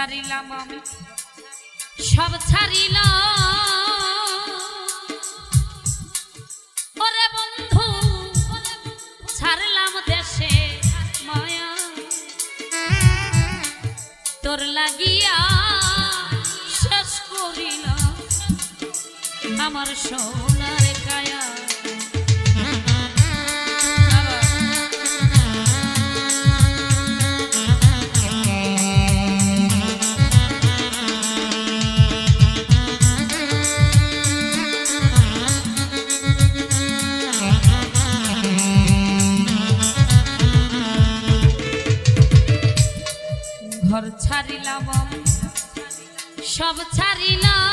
ছাড়িলাম আমি সব ছাড়িলাম ওরে বন্ধু ছাড়লাম দেশে মায়া তোর লাগিয়া শেষ করিলাম আমার সোনার কায়া ঘর ছাড়িলাম সব ছাড়িলাম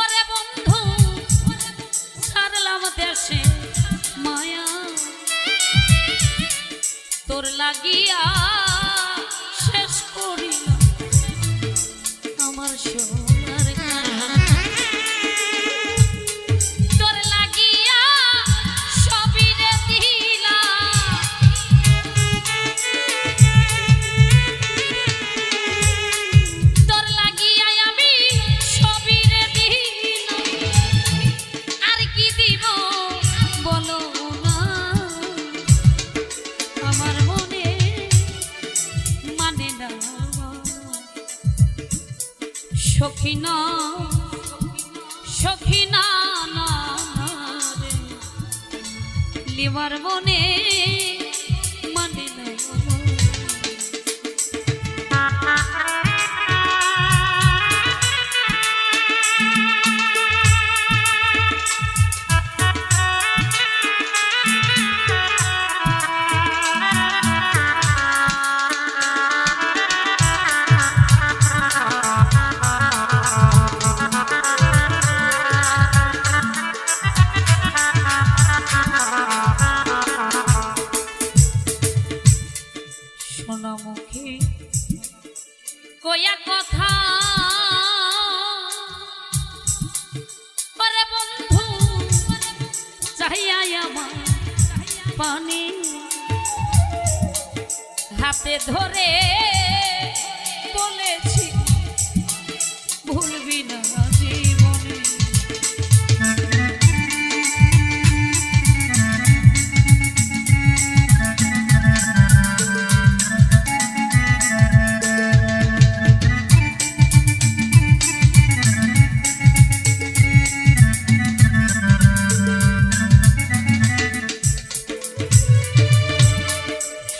ওরে বন্ধু ছাড়লাম দেশে মায়া তোর লাগিয়া শেষ করিলাম আমার সোনার কায়া তোর লাগিয়া সবই রে দিলাম তোর লাগিয়া আমি সবই রে দিলাম আর কি দিব বলো না আমার মনে মানে না সখিনা সখিনা না রে লিবার মনে মানে না সোনামুখী কয়া কথা ওরে বন্ধু চাহিয়া আমার পানি হাতে ধরে বলেছি ভুলবি না জীবনে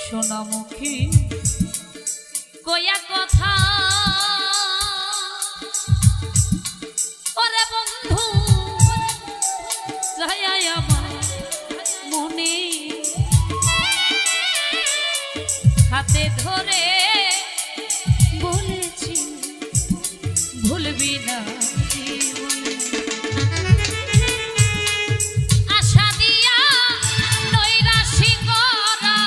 সোনামুখী কয়া কথা ওরে বন্ধু যাইয়া আমার মনে হাতে ধরে বলেছি ভুলবি না জীবনে আশা দিয়া নৈরাশি করা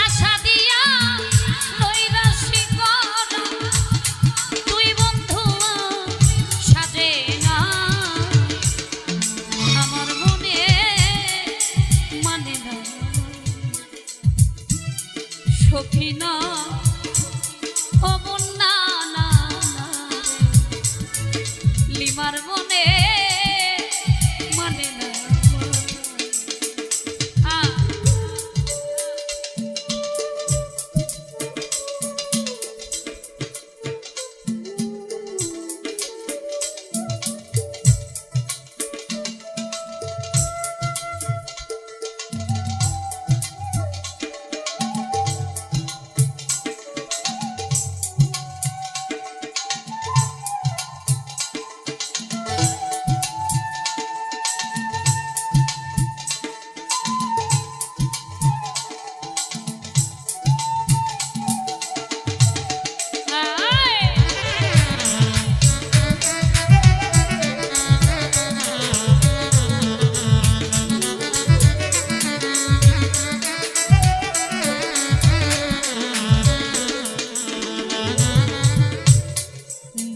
আশা দিয়া নৈরাশি করা তুই বন্ধু সাজে না আমার মনে মানে না সখিনা ও বন্যা না লিমার মনে মানে না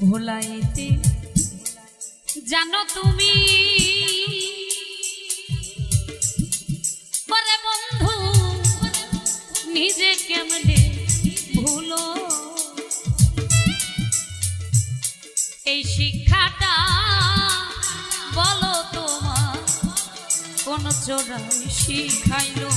ভোলাইতে জানো তুমি চোরাই শিখাইলো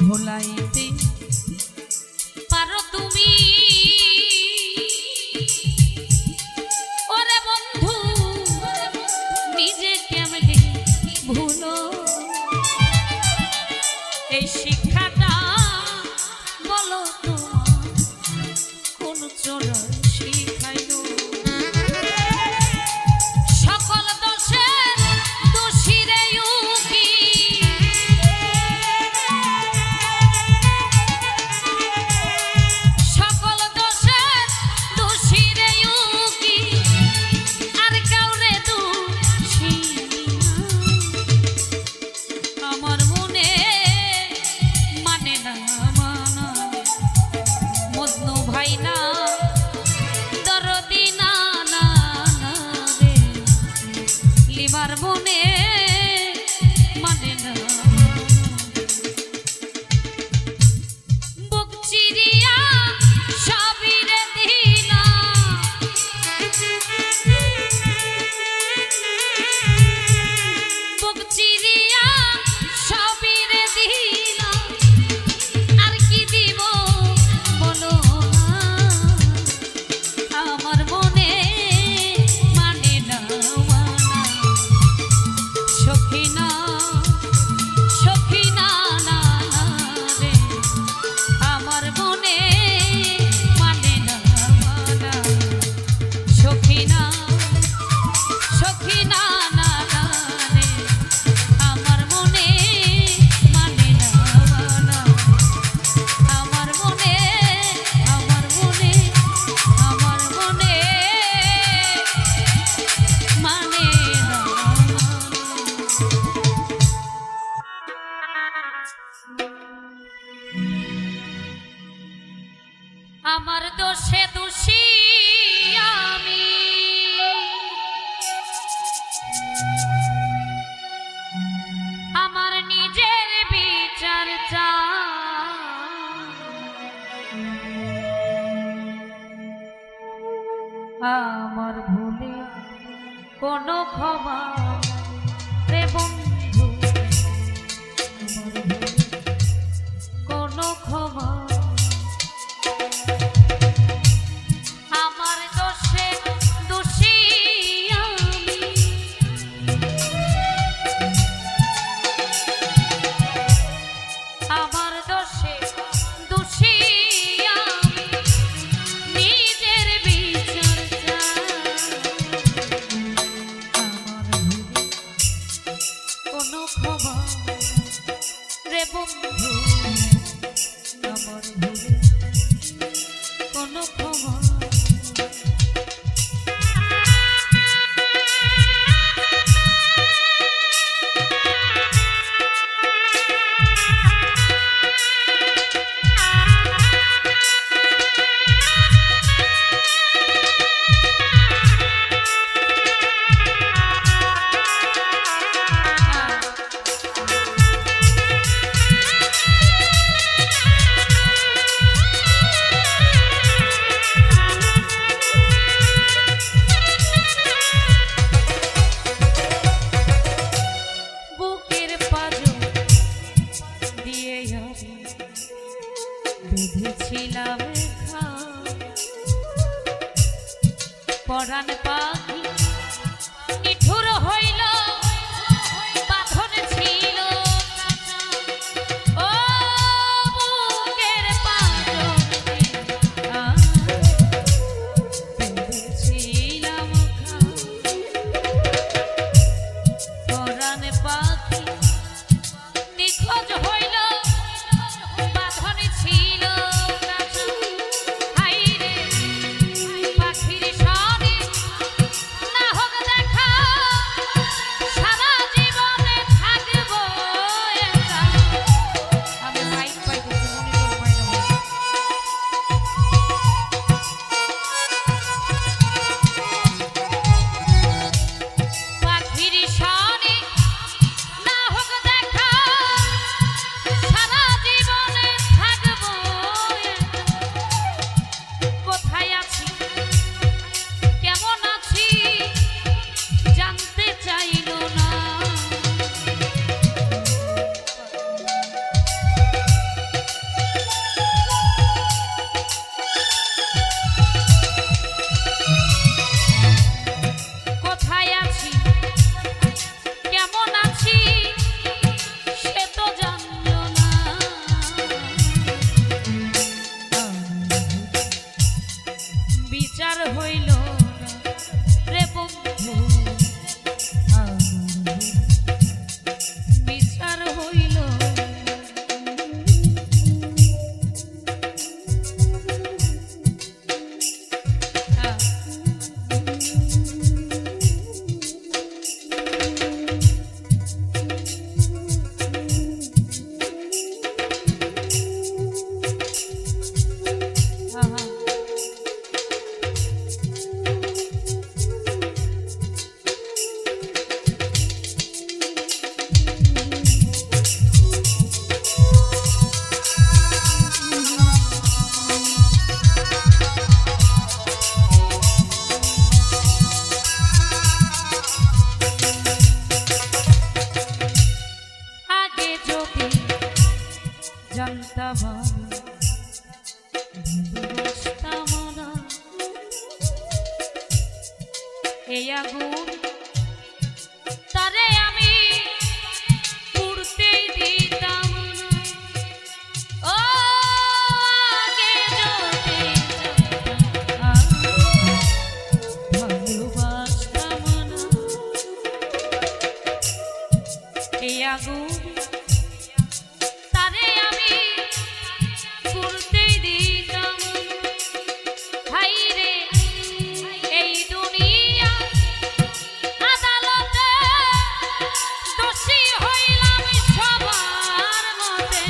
ভোলাইতে পারো তুমি ওরে বন্ধু নিজে কেমনে ভুলো এই শিক্ষাটা বলো তোমার কোন চোরা শিখাইলো সকল দোষের দোষী রে উকি সকল দোষের দোষী রে উকি আর কাউরে দোষী আমার মনে মানে না মানা মজনু ভাই না দরদি না না না রে লিমার মনে মানে না বুক চিরিয়া সবিরে দিলা বুক চিরিয়া সবিরে দিলা আর কি দিব বলো না আমার মনে মানে না মানা সখী না সখী না না না রে আমার মনে মানে না মানা সখী না সখী না না না রে আমার মনে মানে না মানা আমার মনে আমার মনে আমার মনে মানে না আমার দোষে দোষী আমি আমার নিজের বিচার আমার ভুলে কোনো ক্ষমা রে বন্ধু আমার ভুলে কোনো ক্ষমা আমার দোষে দোষী আমি আমার দোষে দোষী আমি নিজের বিচার চাই আমার ভুলে আগুন তারে আমি করতে দিতাম ভাই রে এই দুনিয়া আদালতে দোষী হইলাম সবার মতে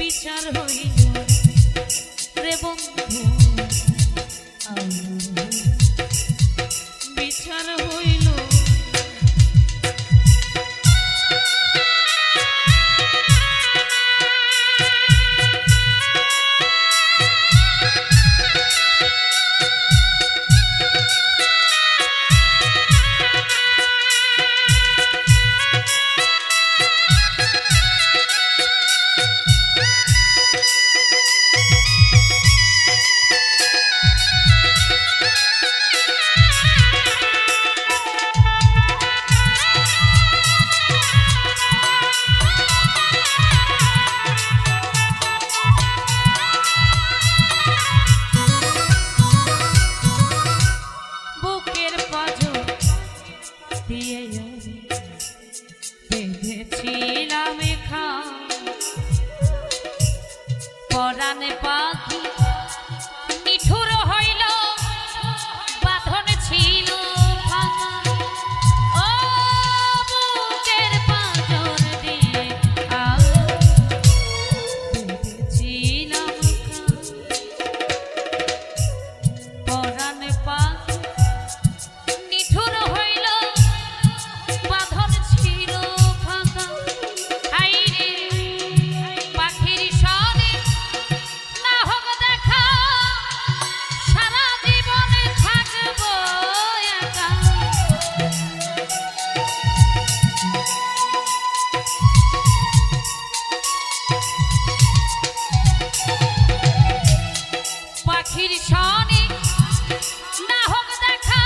বিচার হইল রে বন্ধু বিচার হইল পরাণে পাখি নিঠুর হইল বাঁধন ছিল ও বুকের পাঁজর দিয়ে ছিলাম পরাণে পাখি নিঠুর হইল বাঁধন ছিল ফাঁকা পাখির সনে না হোক দেখা সারা জীবনে থাকবো একা পাখির সনে না হোক দেখা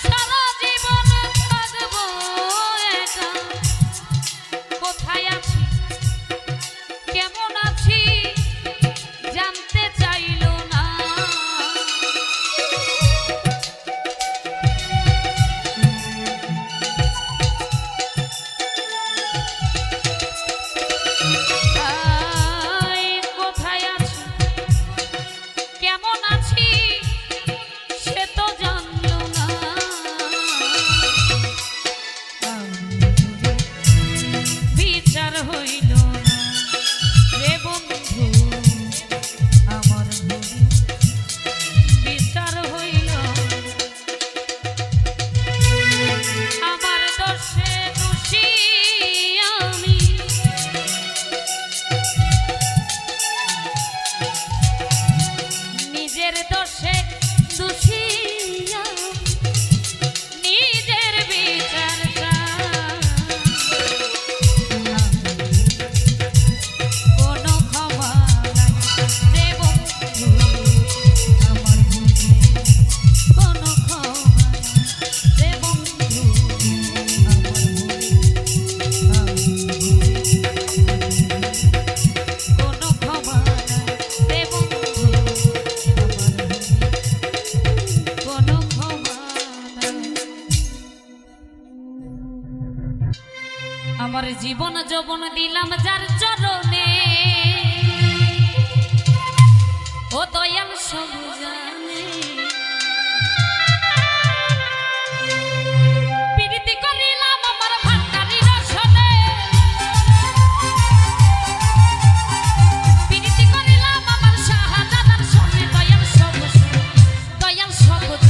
সারা জীবন থাকবো একা কোথায় আছি কেমন আছি জানতে চাইল না কোথায় আছি কেমন আছি সে তো জানলো না বিচার হইল না রে বন্ধু আমার ভুলে বিচার হইল আমার দোষে দোষী আমি নিজের দোষে দোষী নিজের বিচার কোনো ক্ষমা নাই রে বন্ধু আমার ভুলে কোনো ক্ষমা নাই রে বন্ধু আমার কোনো ক্ষমা নাই রে বন্ধু কোনো ক্ষমা নাই আমার জীবন যৌবন দিলাম যার চরণে ও দয়াল সব জানে প্রীতি করিলাম আমার ভান্ডারির রসনে প্রীতি করিলাম আমার শাহজাদার সনে দয়াল সব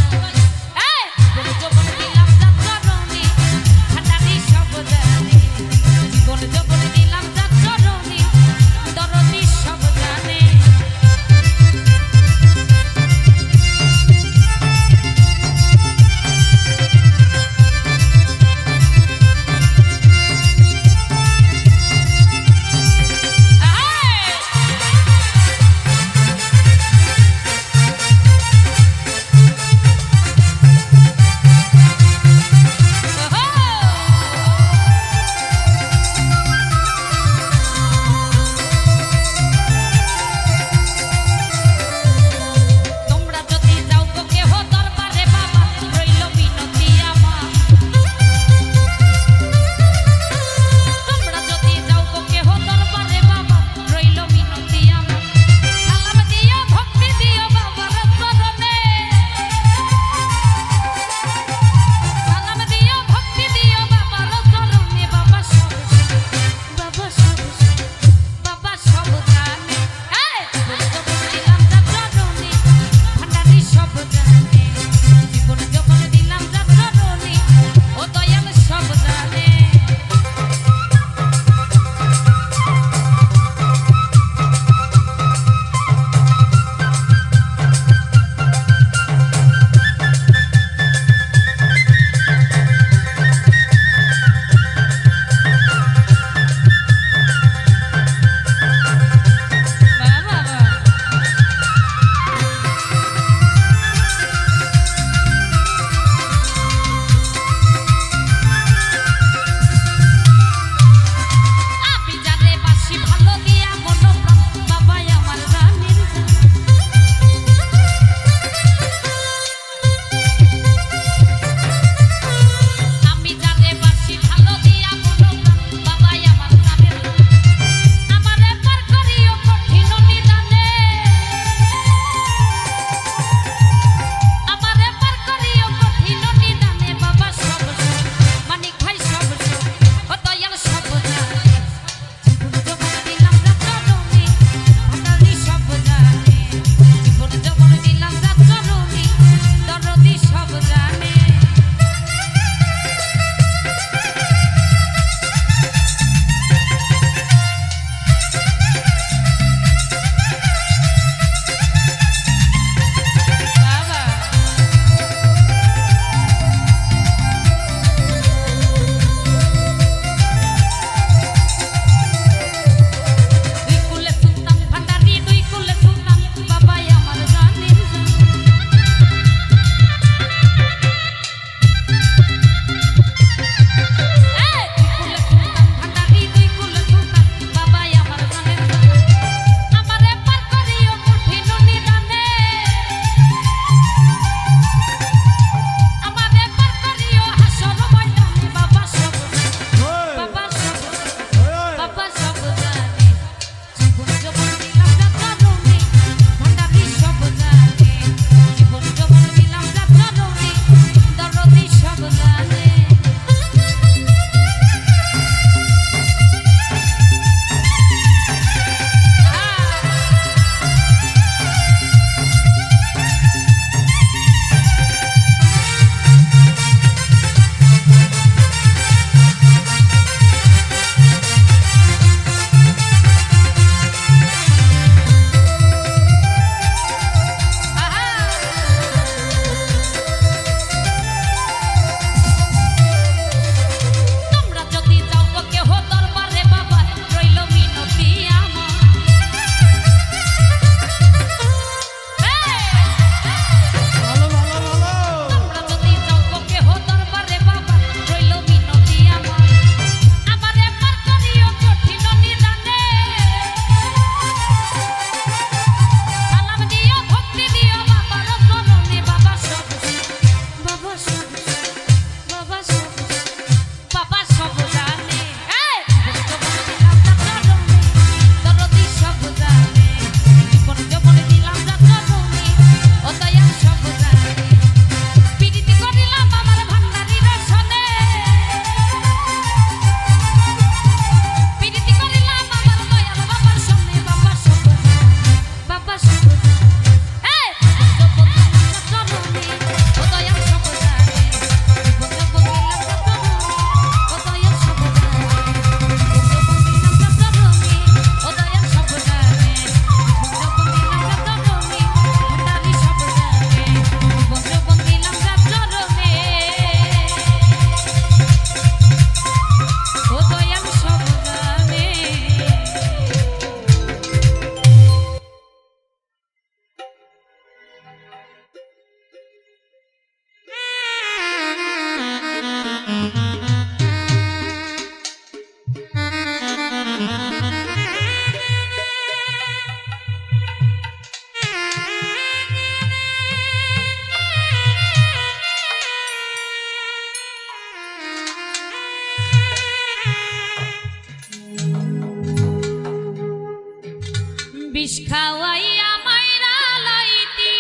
বিষ খাওয়াইয়া মাইরা লাইতি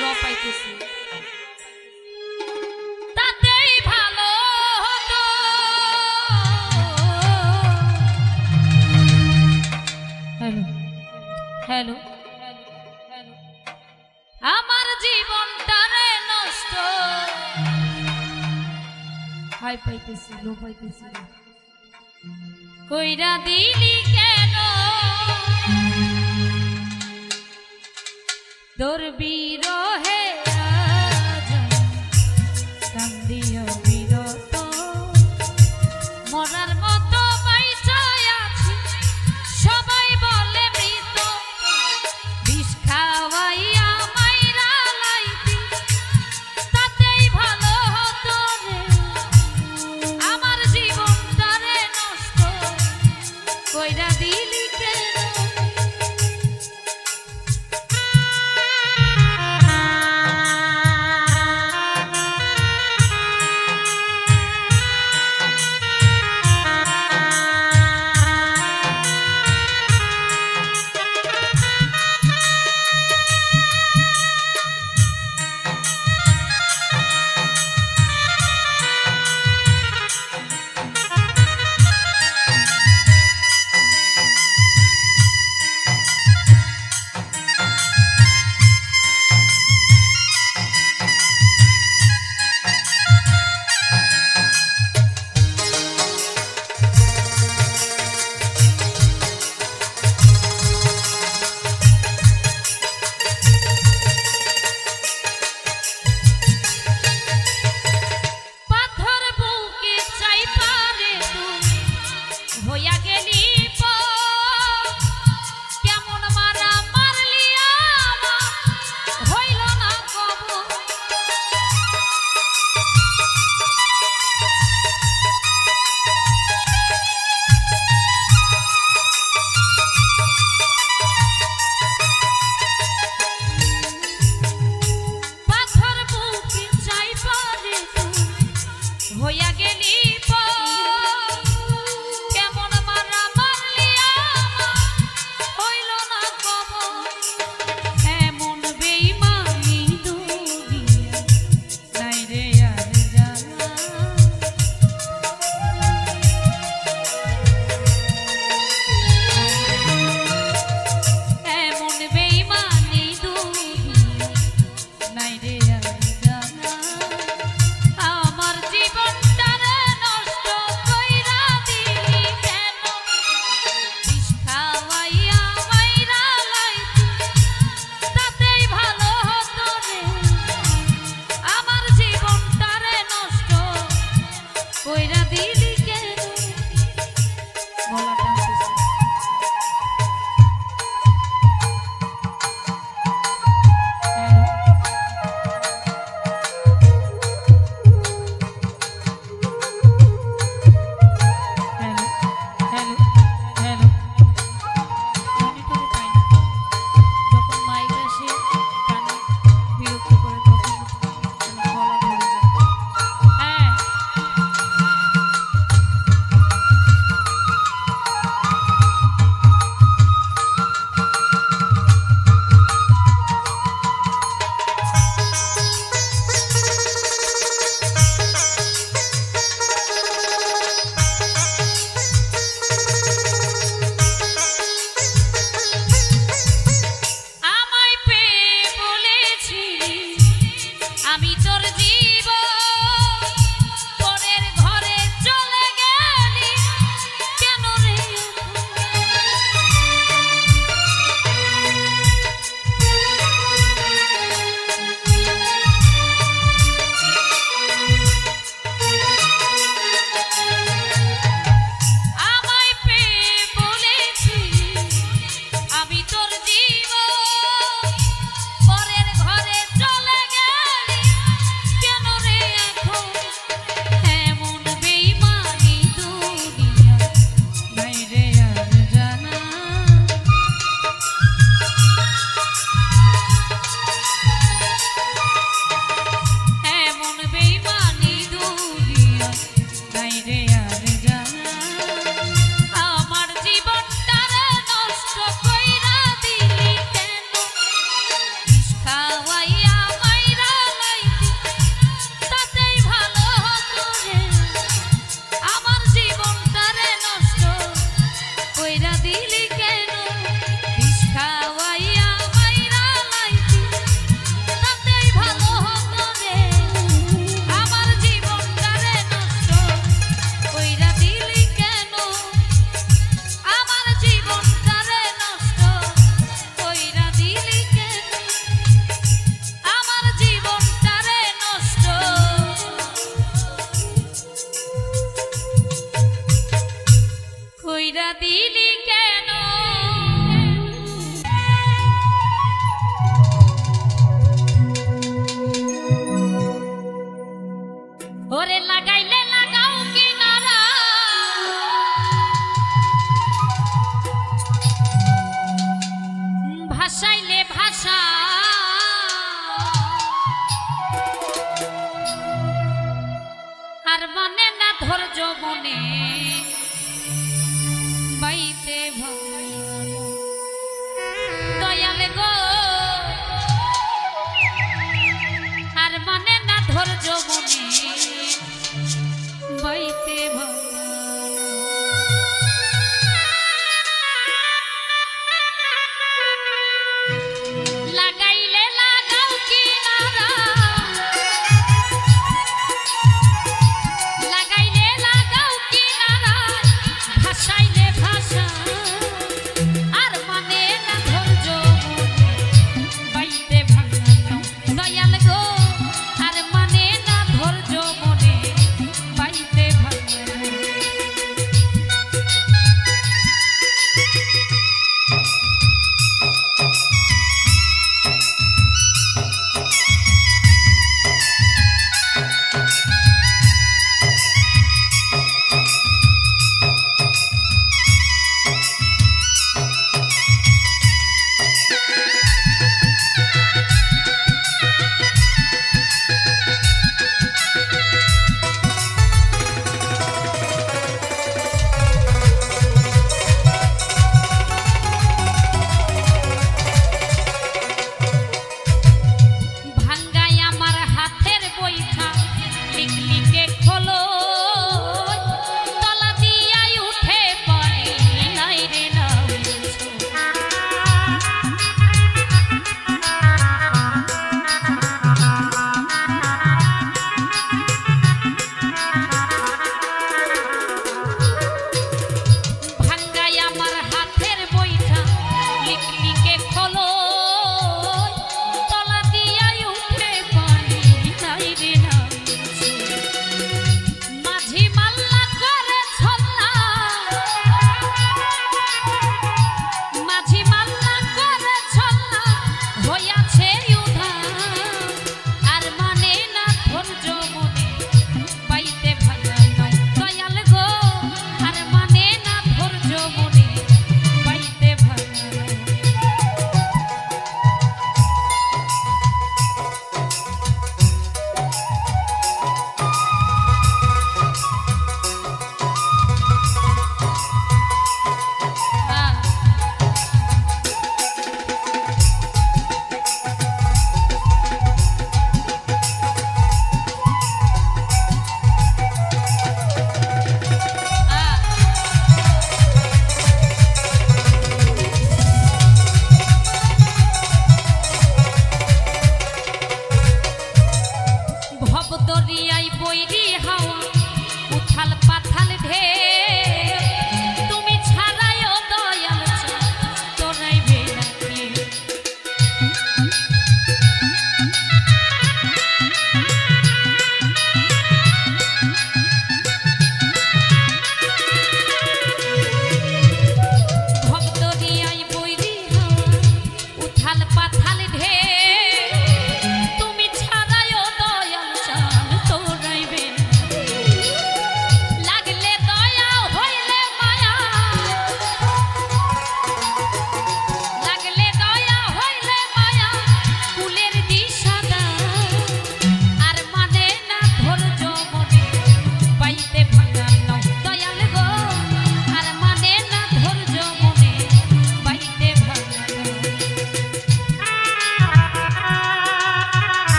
রপাইতেছি তাতেই ভালো হতো। হ্যালো হ্যালো আমার জীবনটারে নষ্ট হাই পাইতেছি লো পাইতেছি কইরা দিলি কেন তোর বিরহে আজ কান্দিও বিরত মরার মতো বাইচায় আছি সবাই বলে মৃত বিষ খাওয়াইয়া মাইরা লাইতি তাতেই ভালো হতো রে আমার জীবনটারে নষ্ট কইরা দিলি কেন খাওয়াইয়া মাইরা লাইতি তাতেই ভালো হতো রে আমার জীবনটারে নষ্ট কইরা দিলি কেন বিষ খাওয়াইয়া মাইরা লাইতি তাতেই ভালো হতো রে আমার জীবনটারে নষ্ট কইরা দিলি কেন আমার জীবনটারে নষ্ট কইরা দিলি কেন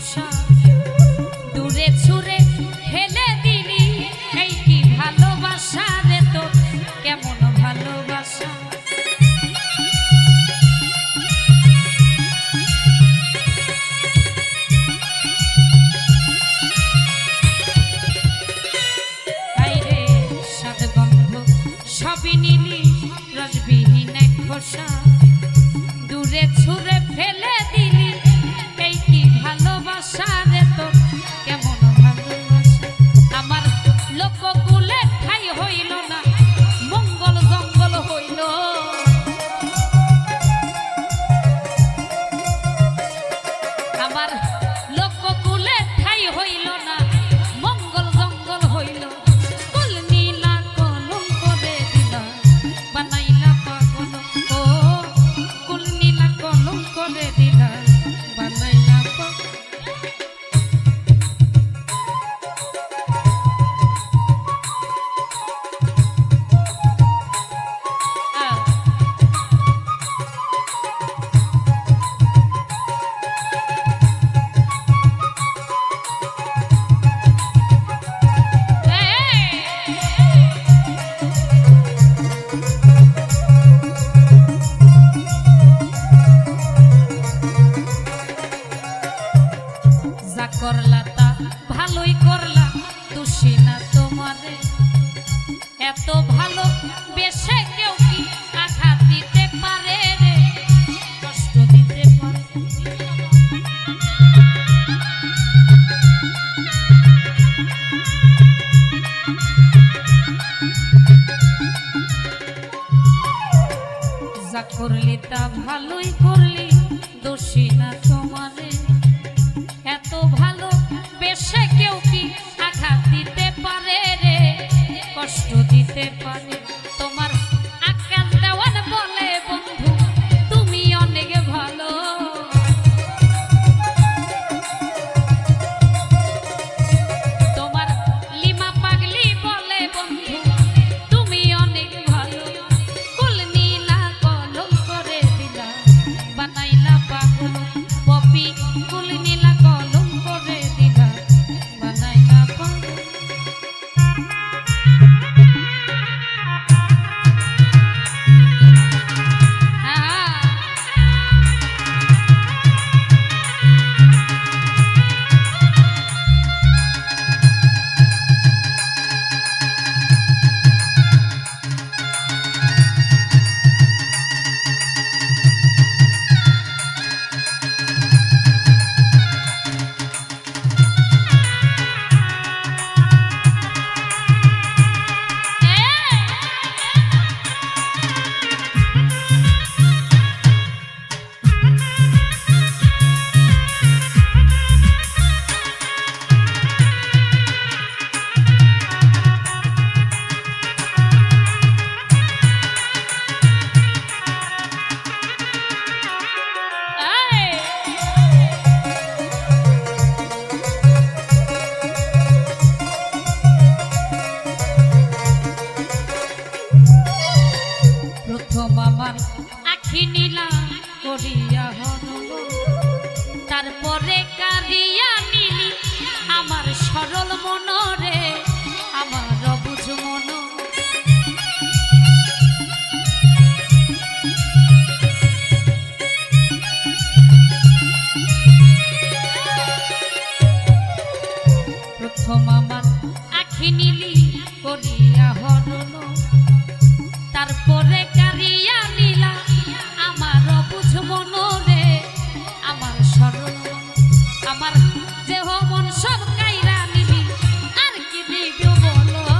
খোসা দূরে ছুঁড়ে ফেলে দিলি এই কি ভালোবাসা রে তোর কেমন ভালোবাসা আইরে সাদ গন্ধ সবই নিলি রসবিহীন এক খোসা দূরে ছুঁড়ে ফেলে দিলি এই কি ভালোবাসা রে তোর কেমন ভালোবাসা আমার লোককুলে ঠাই হইল না মঙ্গল জঙ্গল হইল আমার লোককুলে ঠাই হইল না মঙ্গল জঙ্গল হইল কুল নীলা কলম করে দিলা বানাইলা পাগল ও কুল নীলা কলম করে দিলা বানাইলা পাগল যা করলা তা ভালোই করলা দোষী না তোমারে এত ভালো বেশে কেউ কি আঘাত দিতে পারে রে কষ্ট দিতে পারে যা করলি তা ভালোই করলি দোষী না তোমারে এত ভালো বেশে কেউ কি আঘাত দিতে পারে রে কষ্ট দিতে পারে তোমার আকাশ দেওয়ান বলে বন্ধু তুমি অনেক ভালো তোমার লিমা পাগলি বলে বন্ধু তুমি অনেক ভালো কুল নীলা কলম করে দিলা বানাইলা পাগল পপি কুল নীলা কলম করে দিলা বানাইলা পাগল প্রথম আমার আখি নীলা করিয়া হনব তারপরে কাঁদিয়া নিলি আমার সরল মনরে আমার অবুঝ মন প্রথম আমার আখি নীলি করিয়া হরল তারপরে কারিয়া নীলা আমার অবুঝ মনরে আমার সরল আমার দেহ মন সব কাইরা নিলি আর কি দিব বলো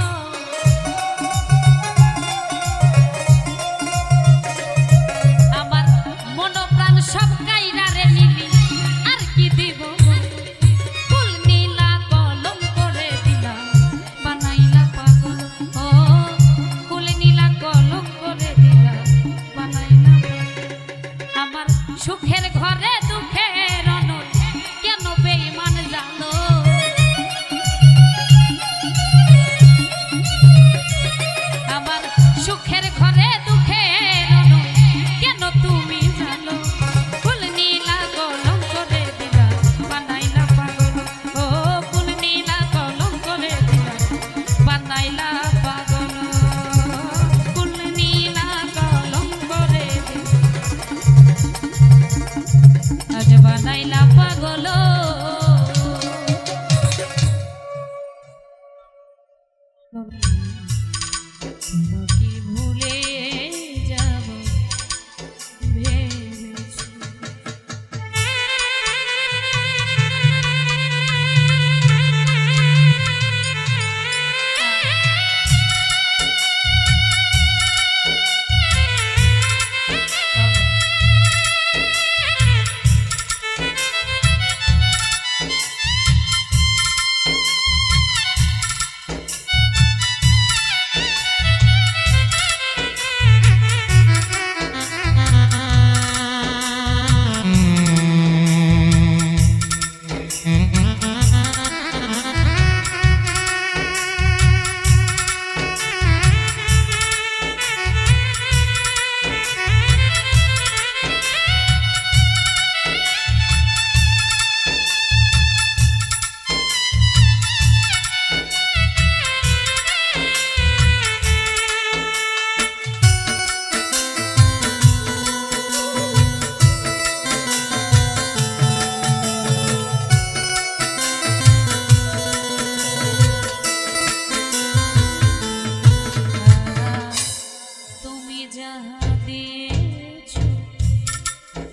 দিয়েছ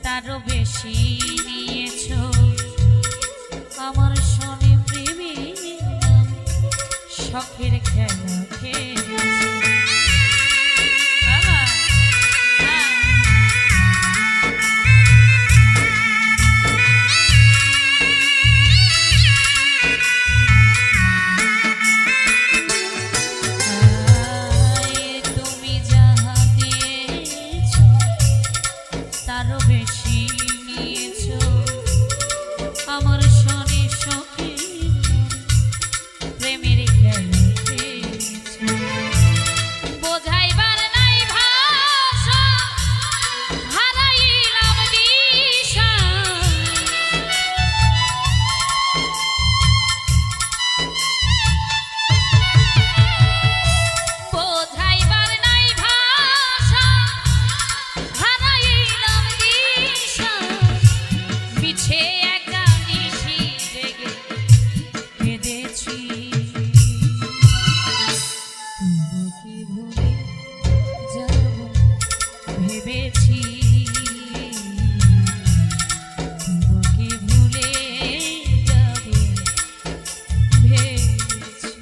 তারও বেশি নিয়েছ আমার শনি প্রেমী শখের খেলা খেলেছ তারও বেশি নিয়েছ আমার শনি সখী প্রেমের খেলা খেলেছ বোঝাইবার নাই ভাষা হারাইলাম দিশা বোঝাইবার নাই ভাষা হারাইলাম দিশা পিছে একা নিশি জেগে কেঁদেছি তোমাকে ভুলে যাব ভেবেছি তোমাকে ভুলে যাব ভেবেছি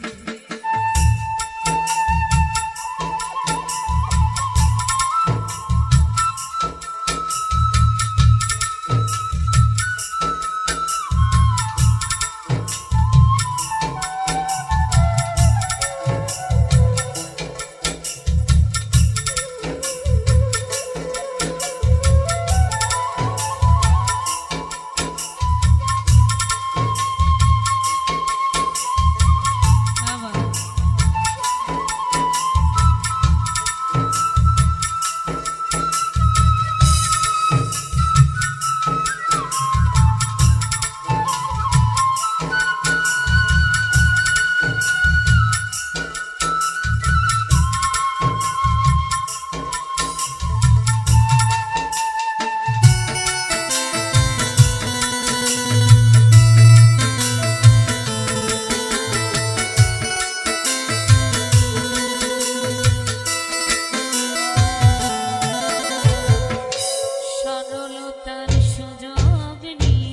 সরলতার সুযোগ নিয়ে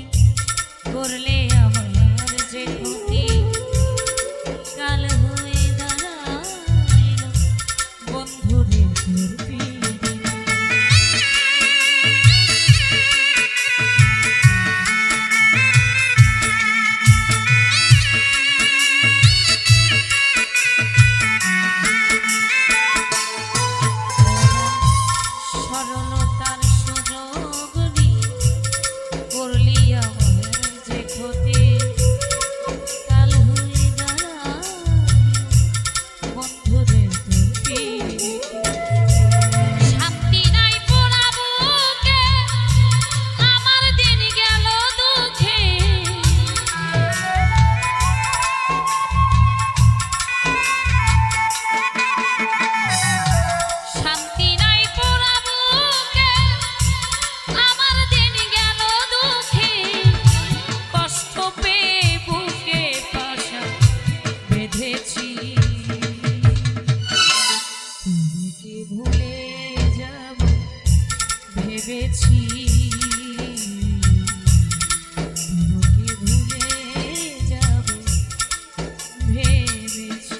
করলে আমার যে ক্ষতি কাল হয়ে দাঁড়াইল বন্ধুরে তোর পিড়ি সরলতার সুযোগ নিয়ে করলি আমার যে ক্ষতি কাল হয়ে দাঁড়ায় বন্ধুরে তোর পিড়ি শান্তি নাই পোড়া বুকে আমার দিন গেল দুঃখে শান্তি নাই পোড়া বুকে আমার দিন গেল দুঃখে কষ্ট পেয়ে বুকে পাশা বেঁধেছি তোমাকে ভুলে যাব ভেবেছি তোমাকে ভুলে যাব ভেবেছি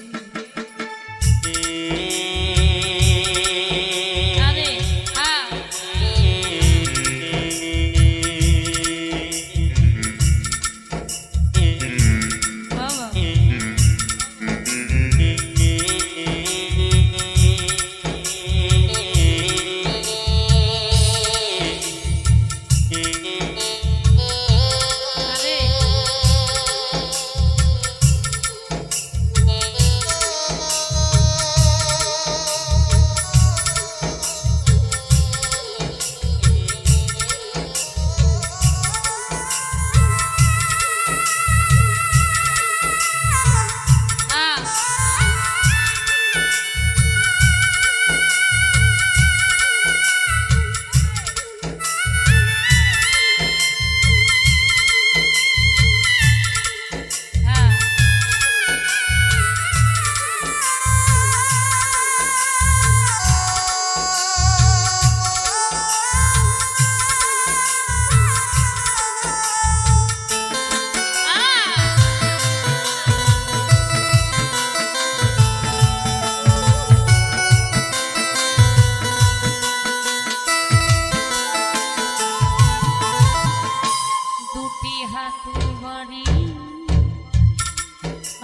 আরে বাবা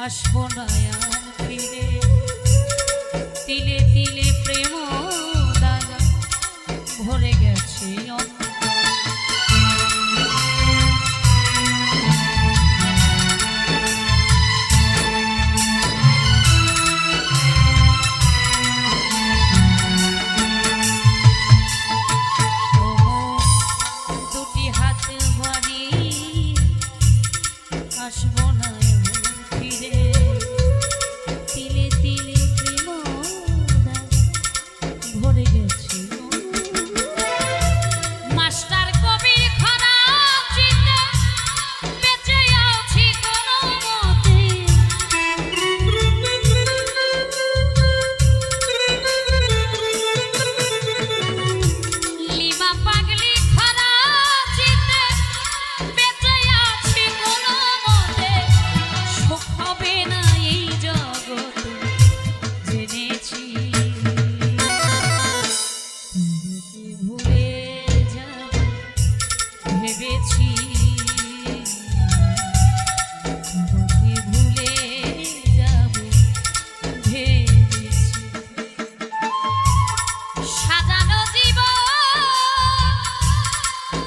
আসবো না আর ফিরে। তিলে তিলে প্রেম দাগা ভরে গেছে দুটি হাত বাড়ি আসবো না ফিরে। তিলে তিলে প্রেম ভরে গেছে মাস্টার কবির খারাপ চিন্তা বেঁচে আছি কোনো মতে। লিমা পাগলি খারাপ চিন্তা বেঁচে আছি কোনো মতে। সুখ হবে না এই জগতে জেনেছি। ভুলে যাব ভেবেছি, ভুলে যাব ভেবেছি। সাজানো জীবন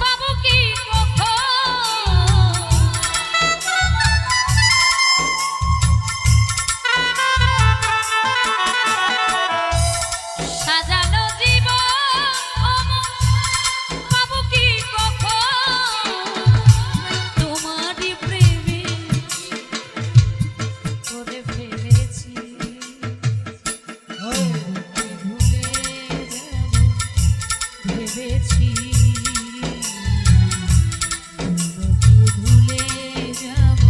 পাবো কি কখন? সাজানো জীবন পাবো কি কখন? তোমারই প্রেমে করে ফেলেছি। ভুলে যাব ভেবেছি, ভুলে যাব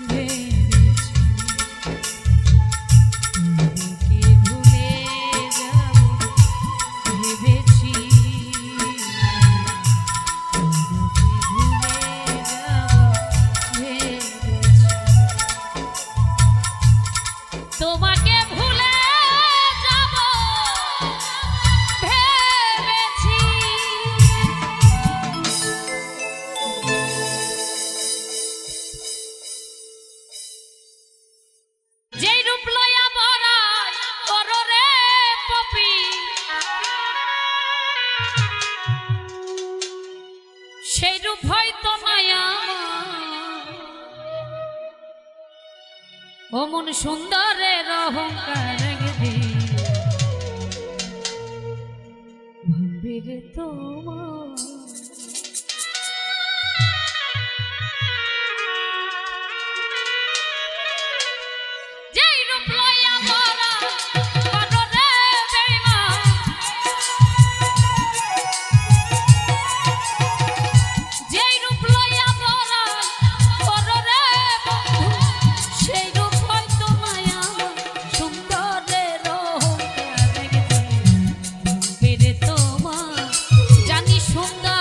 ভেবেছি। ভুলে যাব ভেবেছি, ভুলে যাব ভেবেছি। তোমাকে ভুলে যাব ভেবেছি। যেই রূপ লইয়া বড়াই করো রে পপি, সেই রূপ হয়তো নাই আমার। ও মন সুন্দরের অহংকার একদিন ভাববে রে তোমার। যেই রূপ লইয়া বড়াই করো রে বেঈমান, যেই রূপ লইয়া বড়াই করো রে বন্ধু, সেই রূপ হয়তো নাই আমার। সুন্দরের অহংকার একদিন ভাববে রে তোমার। জানি সুন্দর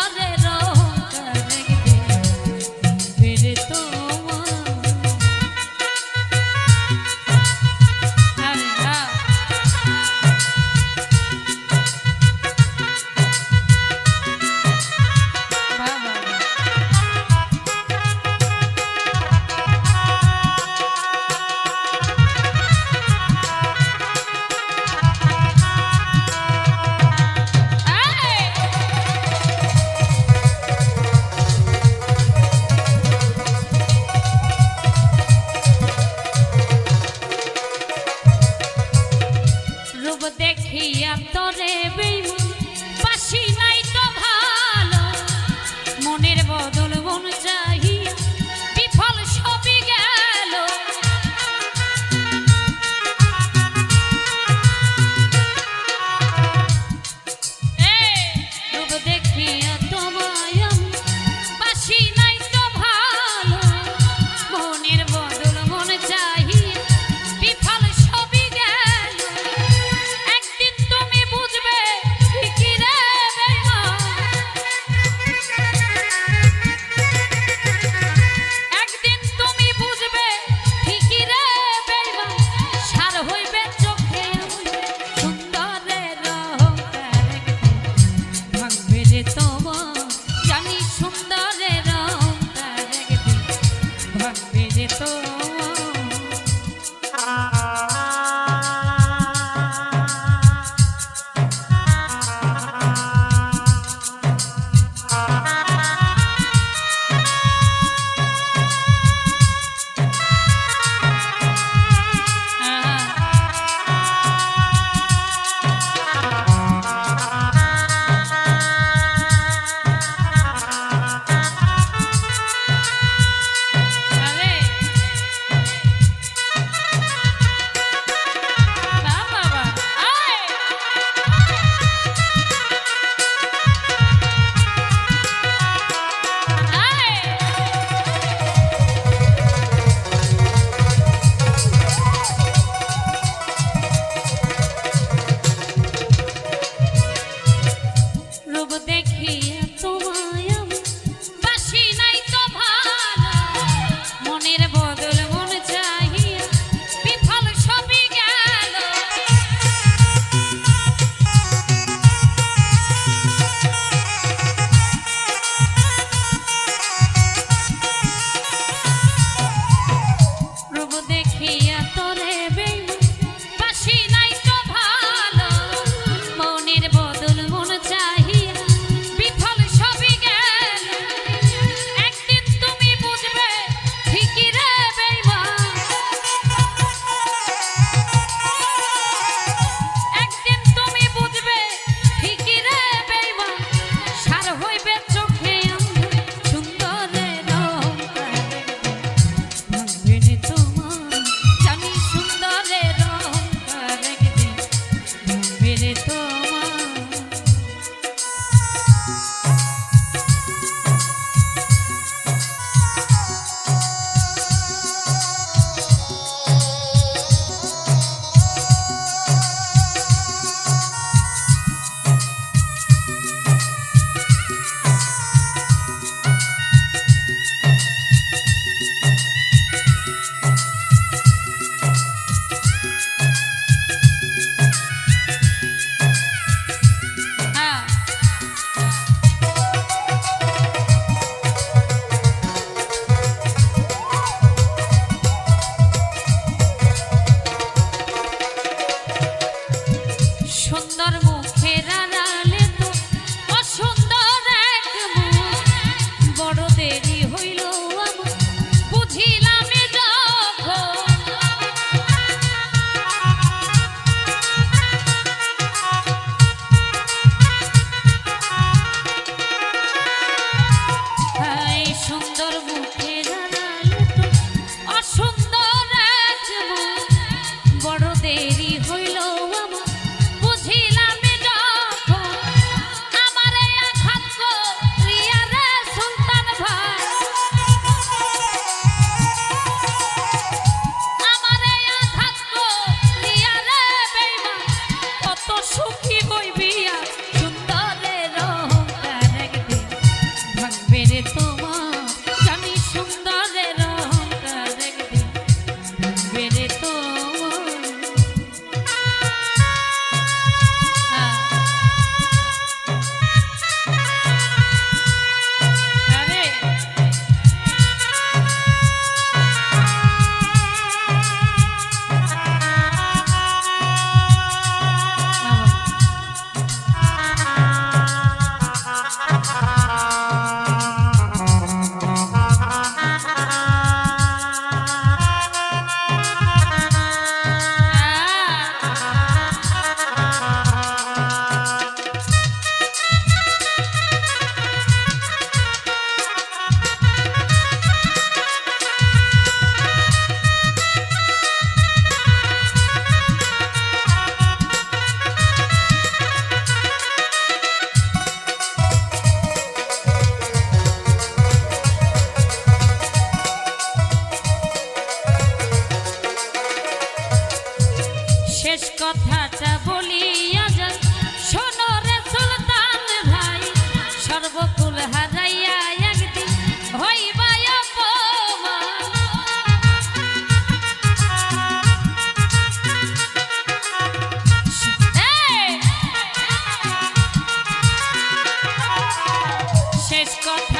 শেষ কথা